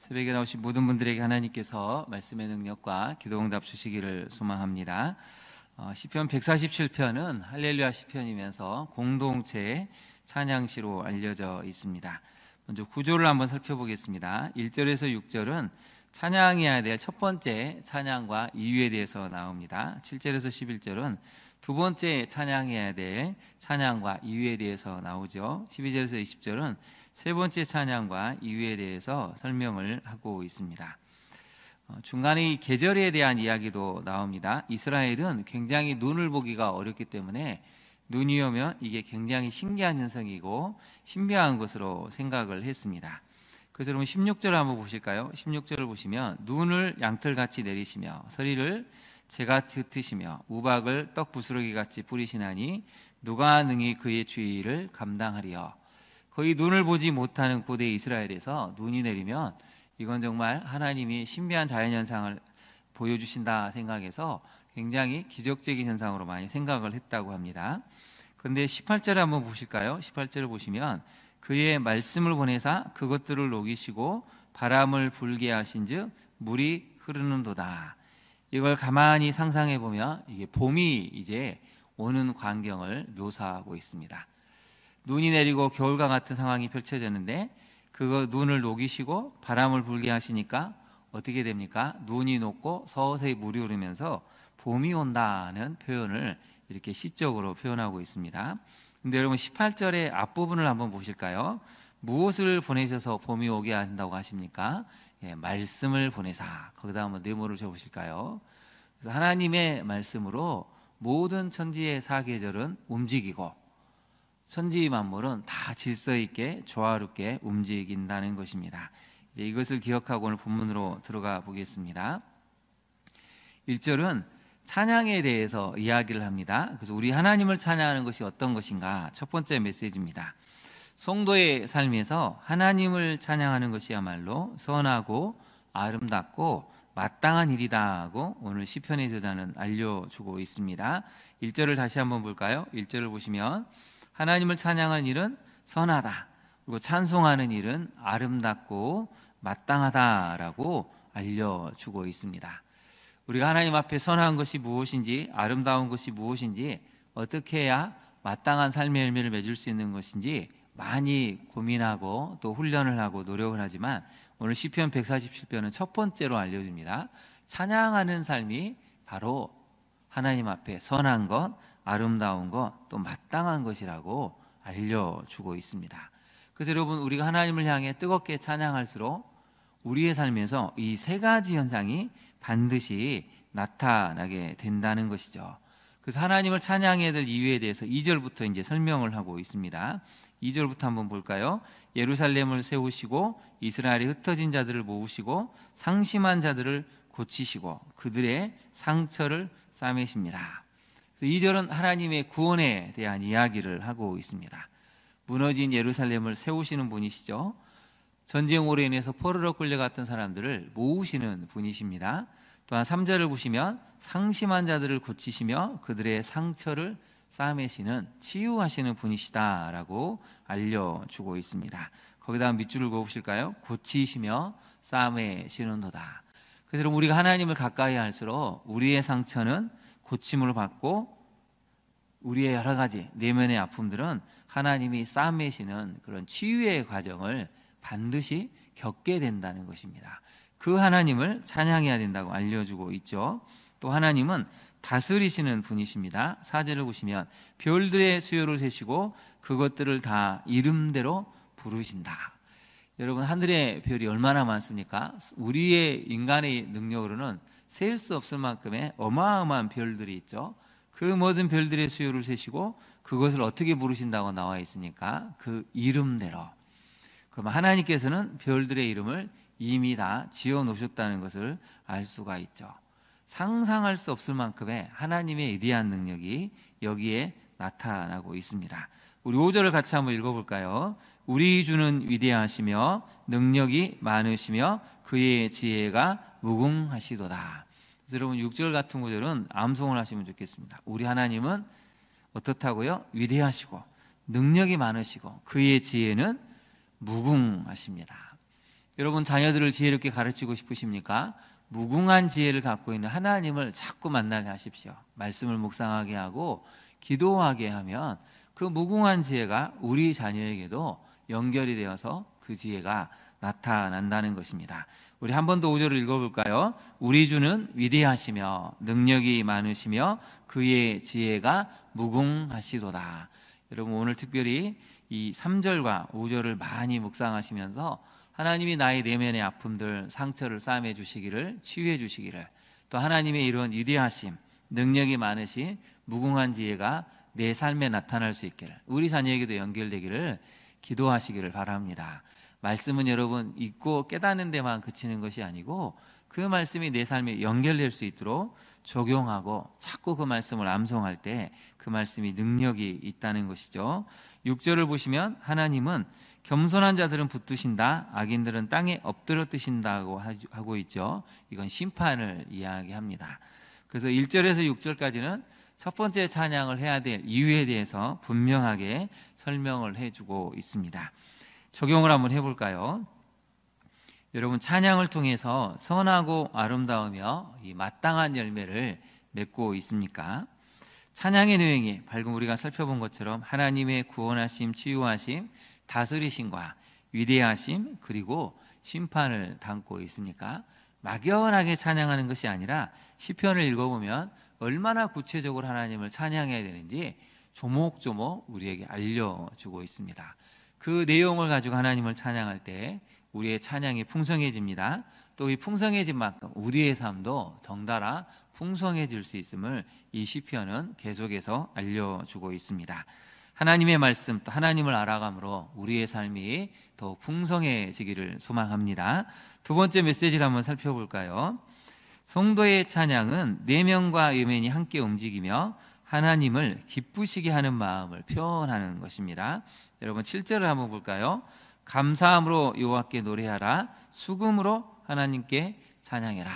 새벽에 나오신 모든 분들에게 하나님께서 말씀의 능력과 기도응답 주시기를 소망합니다. 시편 147편은 할렐루야 시편이면서 공동체의 찬양시로 알려져 있습니다. 먼저 구조를 한번 살펴보겠습니다. 1절에서 6절은 찬양해야 될 첫 번째 찬양과 이유에 대해서 나옵니다. 7절에서 11절은 두 번째 찬양해야 될 찬양과 이유에 대해서 나오죠. 12절에서 20절은 세 번째 찬양과 이유에 대해서 설명을 하고 있습니다. 중간에 이 계절에 대한 이야기도 나옵니다. 이스라엘은 굉장히 눈을 보기가 어렵기 때문에 눈이 오면 이게 굉장히 신기한 현상이고 신비한 것으로 생각을 했습니다. 그래서 여러분 16절 한번 보실까요? 16절을 보시면 눈을 양털같이 내리시며 서리를 재같이 흩으시며 우박을 떡 부스러기같이 뿌리시나니 누가 능히 그의 주의를 감당하리요. 거의 눈을 보지 못하는 고대 이스라엘에서 눈이 내리면 이건 정말 하나님이 신비한 자연현상을 보여주신다 생각해서 굉장히 기적적인 현상으로 많이 생각을 했다고 합니다. 그런데 18절 한번 보실까요? 18절을 보시면 그의 말씀을 보내사 그것들을 녹이시고 바람을 불게 하신즉 물이 흐르는도다. 이걸 가만히 상상해 보면 이게 봄이 이제 오는 광경을 묘사하고 있습니다. 눈이 내리고 겨울과 같은 상황이 펼쳐졌는데 그거 눈을 녹이시고 바람을 불게 하시니까 어떻게 됩니까? 눈이 녹고 서서히 물이 흐르면서 봄이 온다는 표현을 이렇게 시적으로 표현하고 있습니다. 근데 여러분 18절의 앞부분을 한번 보실까요? 무엇을 보내셔서 봄이 오게 한다고 하십니까? 말씀을 보내사. 거기다 한번 네모를 쳐보실까요? 그래서 하나님의 말씀으로 모든 천지의 사계절은 움직이고 천지 만물은 다 질서 있게 조화롭게 움직인다는 것입니다. 이것을 기억하고 오늘 본문으로 들어가 보겠습니다. 1절은 찬양에 대해서 이야기를 합니다. 그래서 우리 하나님을 찬양하는 것이 어떤 것인가? 첫 번째 메시지입니다. 성도의 삶에서 하나님을 찬양하는 것이야말로 선하고 아름답고 마땅한 일이다 하고 오늘 시편의 저자는 알려주고 있습니다. 1절을 다시 한번 볼까요? 1절을 보시면 하나님을 찬양하는 일은 선하다. 그리고 찬송하는 일은 아름답고 마땅하다라고 알려주고 있습니다. 우리가 하나님 앞에 선한 것이 무엇인지 아름다운 것이 무엇인지 어떻게 해야 마땅한 삶의 열매를 맺을 수 있는 것인지 많이 고민하고 또 훈련을 하고 노력을 하지만 오늘 시편 147편은 첫 번째로 알려줍니다. 찬양하는 삶이 바로 하나님 앞에 선한 것, 아름다운 것, 또 마땅한 것이라고 알려주고 있습니다. 그래서 여러분 우리가 하나님을 향해 뜨겁게 찬양할수록 우리의 삶에서 이 세 가지 현상이 반드시 나타나게 된다는 것이죠. 그래서 하나님을 찬양해야 될 이유에 대해서 2절부터 이제 설명을 하고 있습니다. 2절부터 한번 볼까요? 예루살렘을 세우시고 이스라엘의 흩어진 자들을 모으시고 상심한 자들을 고치시고 그들의 상처를 싸매십니다. 2절은 하나님의 구원에 대한 이야기를 하고 있습니다. 무너진 예루살렘을 세우시는 분이시죠. 전쟁으로 인해서 포로로 끌려갔던 사람들을 모으시는 분이십니다. 또한 3절을 보시면 상심한 자들을 고치시며 그들의 상처를 싸매시는 치유하시는 분이시다라고 알려주고 있습니다. 거기다 밑줄을 그어보실까요? 고치시며 싸매시는도다. 그래서 우리가 하나님을 가까이 할수록 우리의 상처는 고침을 받고 우리의 여러 가지 내면의 아픔들은 하나님이 싸매시는 그런 치유의 과정을 반드시 겪게 된다는 것입니다. 그 하나님을 찬양해야 된다고 알려주고 있죠. 또 하나님은 다스리시는 분이십니다. 4절을 보시면 별들의 수요를 세시고 그것들을 다 이름대로 부르신다. 여러분 하늘의 별이 얼마나 많습니까? 우리의 인간의 능력으로는 셀 수 없을 만큼의 어마어마한 별들이 있죠. 그 모든 별들의 수요를 세시고 그것을 어떻게 부르신다고 나와 있습니까? 그 이름대로. 그럼 하나님께서는 별들의 이름을 이미 다 지어 놓으셨다는 것을 알 수가 있죠. 상상할 수 없을 만큼의 하나님의 위대한 능력이 여기에 나타나고 있습니다. 우리 5절을 같이 한번 읽어볼까요? 우리 주는 위대하시며 능력이 많으시며 그의 지혜가 무궁하시도다. 그래서 여러분 6절 같은 구절은 암송을 하시면 좋겠습니다. 우리 하나님은 어떻다고요? 위대하시고 능력이 많으시고 그의 지혜는 무궁하십니다. 여러분 자녀들을 지혜롭게 가르치고 싶으십니까? 무궁한 지혜를 갖고 있는 하나님을 자꾸 만나게 하십시오. 말씀을 묵상하게 하고 기도하게 하면 그 무궁한 지혜가 우리 자녀에게도 연결이 되어서 그 지혜가 나타난다는 것입니다. 우리 한 번 더 5절을 읽어볼까요? 우리 주는 위대하시며 능력이 많으시며 그의 지혜가 무궁하시도다. 여러분 오늘 특별히 이 3절과 5절을 많이 묵상하시면서 하나님이 나의 내면의 아픔들, 상처를 싸매 주시기를, 치유해 주시기를, 또 하나님의 이런 위대하심, 능력이 많으신 무궁한 지혜가 내 삶에 나타날 수 있기를, 우리 자녀에게도 연결되기를 기도하시기를 바랍니다. 말씀은 여러분 읽고 깨닫는 데만 그치는 것이 아니고 그 말씀이 내 삶에 연결될 수 있도록 적용하고 자꾸 그 말씀을 암송할 때 그 말씀이 능력이 있다는 것이죠. 6절을 보시면 하나님은 겸손한 자들은 붙드신다, 악인들은 땅에 엎드려 뜨신다고 하고 있죠. 이건 심판을 이야기합니다. 그래서 1절에서 6절까지는 첫 번째 찬양을 해야 될 이유에 대해서 분명하게 설명을 해주고 있습니다. 적용을 한번 해볼까요? 여러분 찬양을 통해서 선하고 아름다우며 이 마땅한 열매를 맺고 있습니까? 찬양의 내용이 방금 우리가 살펴본 것처럼 하나님의 구원하심, 치유하심, 다스리심과 위대하심 그리고 심판을 담고 있습니까? 막연하게 찬양하는 것이 아니라 시편을 읽어보면 얼마나 구체적으로 하나님을 찬양해야 되는지 조목조목 우리에게 알려주고 있습니다. 그 내용을 가지고 하나님을 찬양할 때 우리의 찬양이 풍성해집니다. 또 이 풍성해진 만큼 우리의 삶도 덩달아 풍성해질 수 있음을 이 시편은 계속해서 알려주고 있습니다. 하나님의 말씀 또 하나님을 알아감으로 우리의 삶이 더욱 풍성해지기를 소망합니다. 두 번째 메시지를 한번 살펴볼까요? 성도의 찬양은 내면과 외면이 함께 움직이며 하나님을 기쁘시게 하는 마음을 표현하는 것입니다. 여러분 7절을 한번 볼까요? 감사함으로 여호와께 노래하라, 수금으로 하나님께 찬양해라.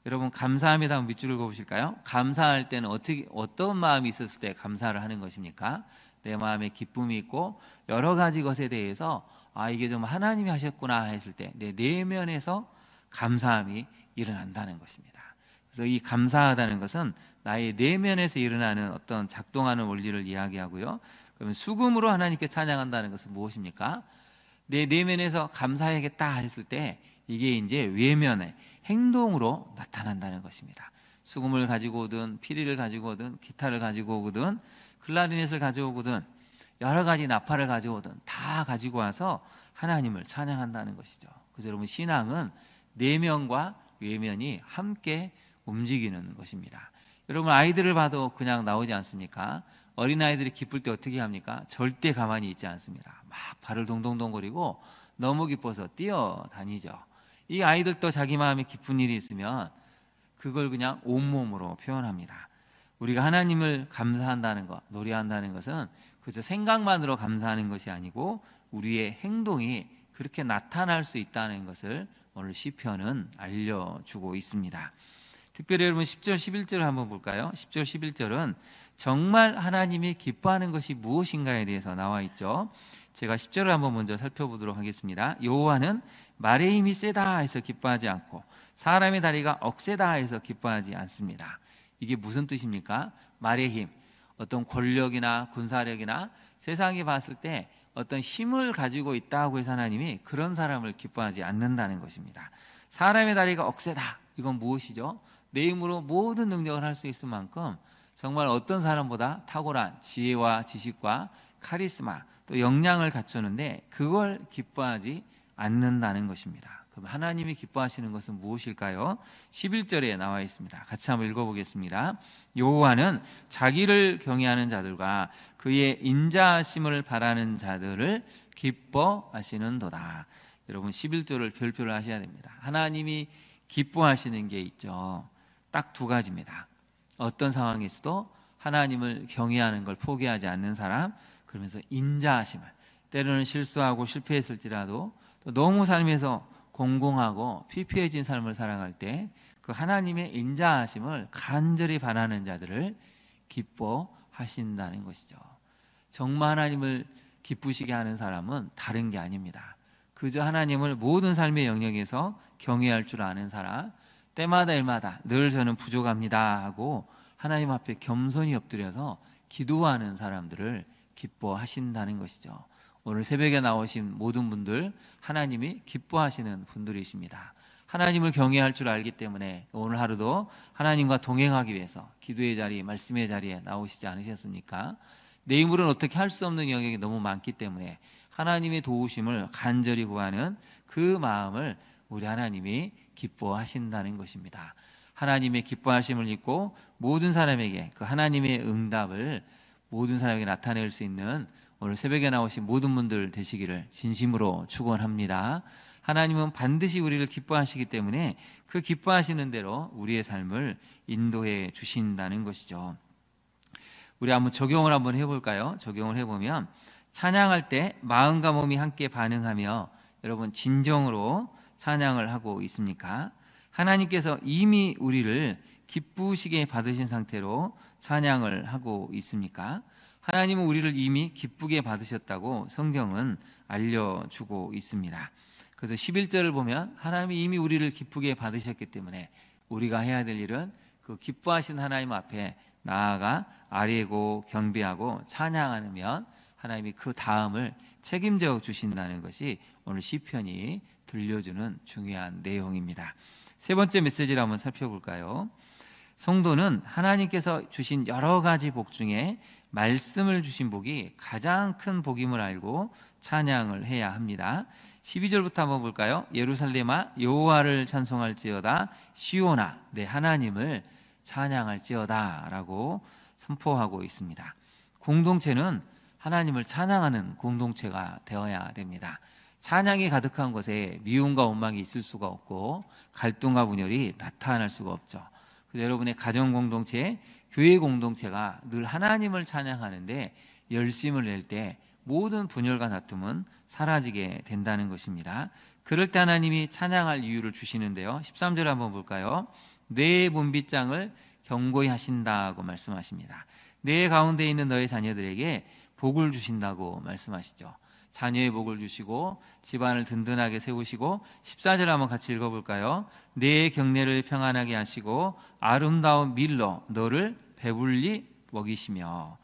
여러분 감사합니다. 밑줄을 그어보실까요? 감사할 때는 어떤 마음이 있었을 때 감사를 하는 것입니까? 내 마음에 기쁨이 있고 여러 가지 것에 대해서 이게 좀 하나님이 하셨구나 했을 때 내 내면에서 감사함이 일어난다는 것입니다. 그래서 이 감사하다는 것은 나의 내면에서 일어나는 어떤 작동하는 원리를 이야기하고요. 그러면 수금으로 하나님께 찬양한다는 것은 무엇입니까? 내 내면에서 감사해야겠다 했을 때 이게 이제 외면의 행동으로 나타난다는 것입니다. 수금을 가지고 오든 피리를 가지고 오든 기타를 가지고 오든 클라리넷을 가져오거든 여러 가지 나팔을 가져오든 다 가지고 와서 하나님을 찬양한다는 것이죠. 그래서 여러분 신앙은 내면과 외면이 함께 움직이는 것입니다. 여러분 아이들을 봐도 그냥 나오지 않습니까? 어린아이들이 기쁠 때 어떻게 합니까? 절대 가만히 있지 않습니다. 막 발을 동동동거리고 너무 기뻐서 뛰어다니죠. 이 아이들도 자기 마음에 기쁜 일이 있으면 그걸 그냥 온몸으로 표현합니다. 우리가 하나님을 감사한다는 것, 노래한다는 것은 그저 생각만으로 감사하는 것이 아니고 우리의 행동이 그렇게 나타날 수 있다는 것을 오늘 시편은 알려주고 있습니다. 특별히 여러분 10절, 11절을 한번 볼까요? 10절, 11절은 정말 하나님이 기뻐하는 것이 무엇인가에 대해서 나와 있죠. 제가 10절을 한번 먼저 살펴보도록 하겠습니다. 여호와는 말의 힘이 세다 해서 기뻐하지 않고 사람의 다리가 억세다 해서 기뻐하지 않습니다. 이게 무슨 뜻입니까? 말의 힘, 어떤 권력이나 군사력이나 세상이 봤을 때 어떤 힘을 가지고 있다고 해서 하나님이 그런 사람을 기뻐하지 않는다는 것입니다. 사람의 다리가 억세다. 이건 무엇이죠? 내 힘으로 모든 능력을 할 수 있을 만큼 정말 어떤 사람보다 탁월한 지혜와 지식과 카리스마 또 역량을 갖추는데 그걸 기뻐하지 않는다는 것입니다. 그럼 하나님이 기뻐하시는 것은 무엇일까요? 11절에 나와 있습니다. 같이 한번 읽어보겠습니다. 여호와는 자기를 경외하는 자들과 그의 인자하심을 바라는 자들을 기뻐하시는도다. 여러분 11절을 별표를 하셔야 됩니다. 하나님이 기뻐하시는 게 있죠. 딱 두 가지입니다. 어떤 상황에서도 하나님을 경외하는 걸 포기하지 않는 사람, 그러면서 인자하심을, 때로는 실수하고 실패했을지라도 또 너무 삶에서 공공하고 피폐해진 삶을 살아갈 때 그 하나님의 인자하심을 간절히 바라는 자들을 기뻐하신다는 것이죠. 정말 하나님을 기쁘시게 하는 사람은 다른 게 아닙니다. 그저 하나님을 모든 삶의 영역에서 경외할 줄 아는 사람, 때마다 일마다 늘 저는 부족합니다 하고 하나님 앞에 겸손히 엎드려서 기도하는 사람들을 기뻐하신다는 것이죠. 오늘 새벽에 나오신 모든 분들 하나님이 기뻐하시는 분들이십니다. 하나님을 경외할 줄 알기 때문에 오늘 하루도 하나님과 동행하기 위해서 기도의 자리, 말씀의 자리에 나오시지 않으셨습니까? 내 힘으로는 어떻게 할 수 없는 영역이 너무 많기 때문에 하나님의 도우심을 간절히 구하는 그 마음을 우리 하나님이 기뻐하신다는 것입니다. 하나님의 기뻐하심을 잊고 모든 사람에게 그 하나님의 응답을 모든 사람에게 나타낼 수 있는 오늘 새벽에 나오신 모든 분들 되시기를 진심으로 축원합니다. 하나님은 반드시 우리를 기뻐하시기 때문에 그 기뻐하시는 대로 우리의 삶을 인도해 주신다는 것이죠. 우리 한번 적용을 한번 해볼까요? 적용을 해보면 찬양할 때 마음과 몸이 함께 반응하며 여러분 진정으로 찬양을 하고 있습니까? 하나님께서 이미 우리를 기쁘시게 받으신 상태로 찬양을 하고 있습니까? 하나님은 우리를 이미 기쁘게 받으셨다고 성경은 알려주고 있습니다. 그래서 11절을 보면 하나님이 이미 우리를 기쁘게 받으셨기 때문에 우리가 해야 될 일은 그 기뻐하신 하나님 앞에 나아가 아뢰고 경배하고 찬양하면 하나님이 그 다음을 책임져 주신다는 것이 오늘 시편이 들려주는 중요한 내용입니다. 세 번째 메시지를 한번 살펴볼까요? 성도는 하나님께서 주신 여러 가지 복 중에 말씀을 주신 복이 가장 큰 복임을 알고 찬양을 해야 합니다. 12절부터 한번 볼까요? 예루살렘아 여호와를 찬송할지어다, 시온아 내 하나님을 찬양할지어다 라고 선포하고 있습니다. 공동체는 하나님을 찬양하는 공동체가 되어야 됩니다. 찬양이 가득한 곳에 미움과 원망이 있을 수가 없고 갈등과 분열이 나타날 수가 없죠. 그래서 여러분의 가정 공동체, 교회 공동체가 늘 하나님을 찬양하는데 열심을 낼 때 모든 분열과 다툼은 사라지게 된다는 것입니다. 그럴 때 하나님이 찬양할 이유를 주시는데요. 13절 한번 볼까요? 내 문빗장을 견고히 하신다고 말씀하십니다. 내 가운데 있는 너의 자녀들에게 복을 주신다고 말씀하시죠. 자녀의 복을 주시고 집안을 든든하게 세우시고 14절 한번 같이 읽어볼까요? 내 경내를 평안하게 하시고 아름다운 밀로 너를 배불리 먹이시며,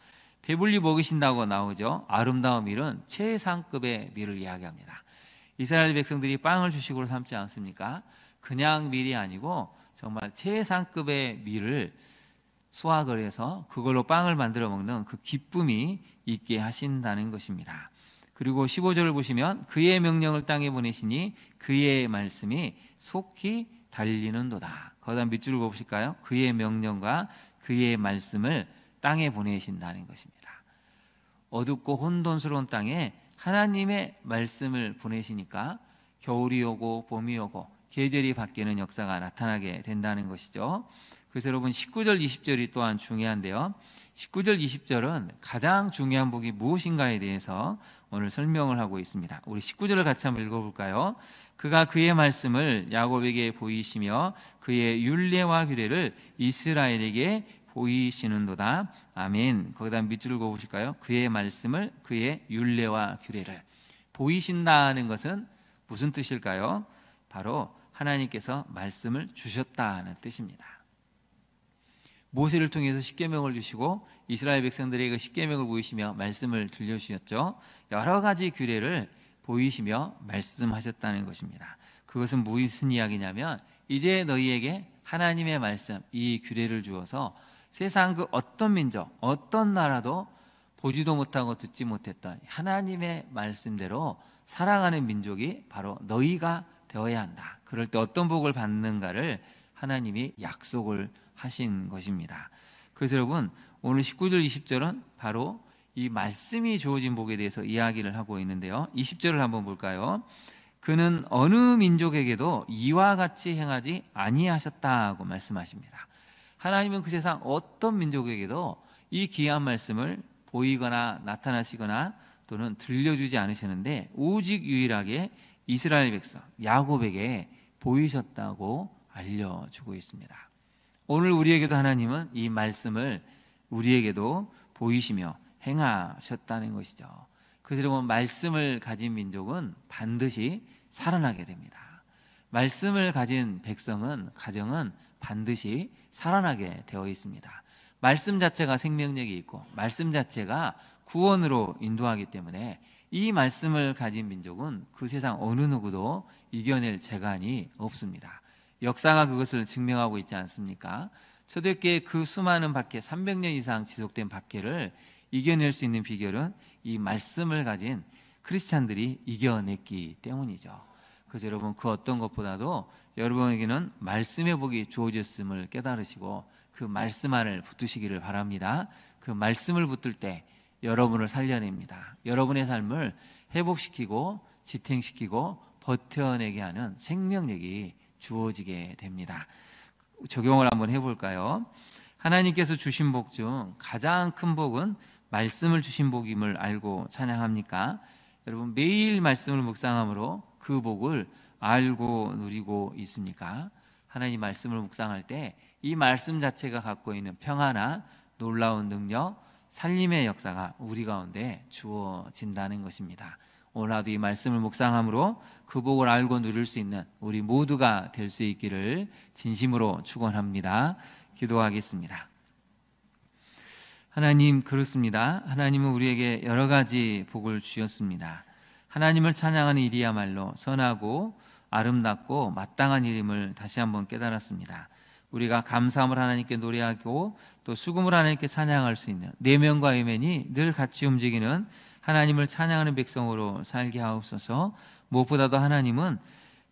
배불리 먹이신다고 나오죠. 아름다운 밀은 최상급의 밀을 이야기합니다. 이스라엘 백성들이 빵을 주식으로 삼지 않습니까? 그냥 밀이 아니고 정말 최상급의 밀을 수확을 해서 그걸로 빵을 만들어 먹는 그 기쁨이 있게 하신다는 것입니다. 그리고 15절을 보시면 그의 명령을 땅에 보내시니 그의 말씀이 속히 달리는도다. 거기다 밑줄을 보실까요? 그의 명령과 그의 말씀을 땅에 보내신다는 것입니다. 어둡고 혼돈스러운 땅에 하나님의 말씀을 보내시니까 겨울이 오고 봄이 오고 계절이 바뀌는 역사가 나타나게 된다는 것이죠. 그래서 여러분 19절 20절이 또한 중요한데요. 19절 20절은 가장 중요한 복이 무엇인가에 대해서 오늘 설명을 하고 있습니다. 우리 19절을 같이 한번 읽어볼까요? 그가 그의 말씀을 야곱에게 보이시며 그의 율례와 규례를 이스라엘에게 보이시는도다. 아멘. 거기다 밑줄을 그어보실까요? 그의 말씀을, 그의 율례와 규례를 보이신다는 것은 무슨 뜻일까요? 바로 하나님께서 말씀을 주셨다는 뜻입니다. 모세를 통해서 십계명을 주시고 이스라엘 백성들에게 십계명을 보이시며 말씀을 들려주셨죠. 여러 가지 규례를 보이시며 말씀하셨다는 것입니다. 그것은 무슨 이야기냐면 이제 너희에게 하나님의 말씀, 이 규례를 주어서 세상 그 어떤 민족, 어떤 나라도 보지도 못하고 듣지 못했던 하나님의 말씀대로 살아가는 민족이 바로 너희가 되어야 한다. 그럴 때 어떤 복을 받는가를 하나님이 약속을 하신 것입니다. 그래서 여러분 오늘 19절 20절은 바로 이 말씀이 주어진 복에 대해서 이야기를 하고 있는데요. 20절을 한번 볼까요? 그는 어느 민족에게도 이와 같이 행하지 아니하셨다고 말씀하십니다. 하나님은 그 세상 어떤 민족에게도 이 귀한 말씀을 보이거나 나타나시거나 또는 들려주지 않으셨는데 오직 유일하게 이스라엘 백성 야곱에게 보이셨다고 알려주고 있습니다. 오늘 우리에게도 하나님은 이 말씀을 우리에게도 보이시며 행하셨다는 것이죠. 그래서 여러분, 말씀을 가진 민족은 반드시 살아나게 됩니다. 말씀을 가진 백성은, 가정은 반드시 살아나게 되어 있습니다. 말씀 자체가 생명력이 있고 말씀 자체가 구원으로 인도하기 때문에 이 말씀을 가진 민족은 그 세상 어느 누구도 이겨낼 재간이 없습니다. 역사가 그것을 증명하고 있지 않습니까? 초대교회 그 수많은 박해, 300년 이상 지속된 박해를 이겨낼 수 있는 비결은 이 말씀을 가진 크리스찬들이 이겨냈기 때문이죠. 그래서 여러분, 그 어떤 것보다도 여러분에게는 말씀의 복이 주어졌음을 깨달으시고 그 말씀 안을 붙드시기를 바랍니다. 그 말씀을 붙들 때 여러분을 살려냅니다. 여러분의 삶을 회복시키고 지탱시키고 버텨내게 하는 생명력이 주어지게 됩니다. 적용을 한번 해볼까요? 하나님께서 주신 복 중 가장 큰 복은 말씀을 주신 복임을 알고 찬양합니까? 여러분, 매일 말씀을 묵상함으로 그 복을 알고 누리고 있습니까? 하나님 말씀을 묵상할 때 이 말씀 자체가 갖고 있는 평화나 놀라운 능력, 살림의 역사가 우리 가운데 주어진다는 것입니다. 오늘도 이 말씀을 묵상함으로 그 복을 알고 누릴 수 있는 우리 모두가 될 수 있기를 진심으로 축원합니다. 기도하겠습니다. 하나님, 그렇습니다. 하나님은 우리에게 여러 가지 복을 주셨습니다. 하나님을 찬양하는 일이야말로 선하고 아름답고 마땅한 일임을 다시 한번 깨달았습니다. 우리가 감사함을 하나님께 노래하고 또 수금을 하나님께 찬양할 수 있는 내면과 외면이 늘 같이 움직이는 하나님을 찬양하는 백성으로 살게 하옵소서. 무엇보다도 하나님은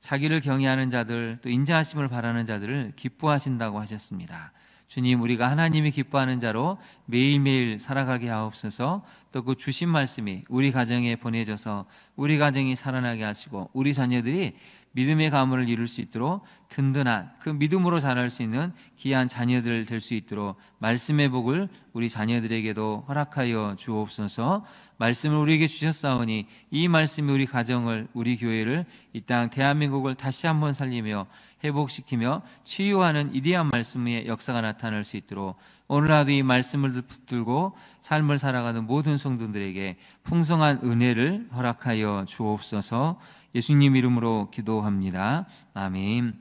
자기를 경외하는 자들, 또 인자하심을 바라는 자들을 기뻐하신다고 하셨습니다. 주님, 우리가 하나님이 기뻐하는 자로 매일매일 살아가게 하옵소서. 또 그 주신 말씀이 우리 가정에 보내져서 우리 가정이 살아나게 하시고 우리 자녀들이 믿음의 가문을 이룰 수 있도록 든든한 그 믿음으로 자랄 수 있는 귀한 자녀들 될 수 있도록 말씀의 복을 우리 자녀들에게도 허락하여 주옵소서. 말씀을 우리에게 주셨사오니 이 말씀이 우리 가정을, 우리 교회를, 이 땅 대한민국을 다시 한번 살리며 회복시키며 치유하는 위대한 말씀의 역사가 나타날 수 있도록 오늘 하루 이 말씀을 붙들고 삶을 살아가는 모든 성도들에게 풍성한 은혜를 허락하여 주옵소서. 예수님 이름으로 기도합니다. 아멘.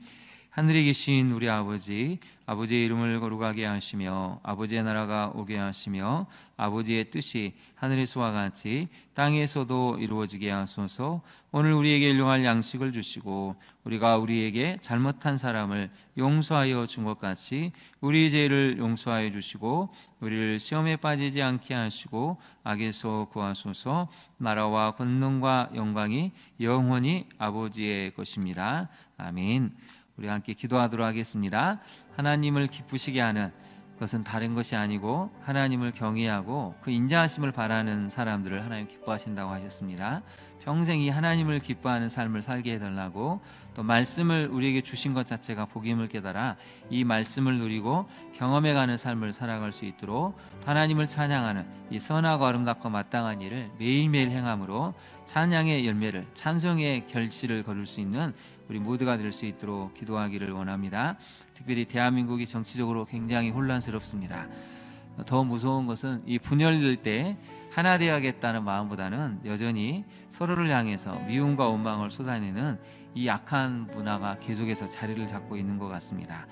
하늘에 계신 우리 아버지, 아버지의 이름을 거룩하게 하시며 아버지의 나라가 오게 하시며 아버지의 뜻이 하늘에서와 같이 땅에서도 이루어지게 하소서. 오늘 우리에게 일용할 양식을 주시고 우리가 우리에게 잘못한 사람을 용서하여 준 것 같이 우리 죄를 용서하여 주시고 우리를 시험에 빠지지 않게 하시고 악에서 구하소서. 나라와 권능과 영광이 영원히 아버지의 것입니다. 아멘. 우리 함께 기도하도록 하겠습니다. 하나님을 기쁘시게 하는 그것은 다른 것이 아니고 하나님을 경외하고 그 인자하심을 바라는 사람들을 하나님 기뻐하신다고 하셨습니다. 평생 이 하나님을 기뻐하는 삶을 살게 해달라고, 또 말씀을 우리에게 주신 것 자체가 복임을 깨달아 이 말씀을 누리고 경험해가는 삶을 살아갈 수 있도록 하나님을 찬양하는 이 선하고 아름답고 마땅한 일을 매일매일 행함으로 찬양의 열매를, 찬송의 결실을 거둘 수 있는 우리 모두가 될 수 있도록 기도하기를 원합니다. 특별히 대한민국이 정치적으로 굉장히 혼란스럽습니다. 더 무서운 것은 이 분열될 때 하나 되어야겠다는 마음보다는 여전히 서로를 향해서 미움과 원망을 쏟아내는 이 악한 문화가 계속해서 자리를 잡고 있는 것 같습니다.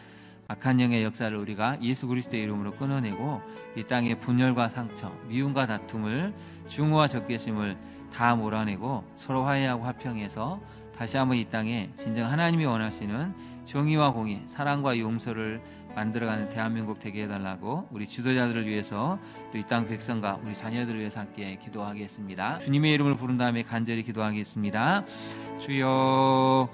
악한 영의 역사를 우리가 예수 그리스도의 이름으로 끊어내고 이 땅의 분열과 상처, 미움과 다툼을, 중후와 적개심을 다 몰아내고 서로 화해하고 화평해서 다시 한번 이 땅에 진정 하나님이 원하시는 정의와 공의, 사랑과 용서를 만들어가는 대한민국 되게 해달라고 우리 지도자들을 위해서 또 이 땅 백성과 우리 자녀들을 위해서 함께 기도하겠습니다. 주님의 이름을 부른 다음에 간절히 기도하겠습니다. 주여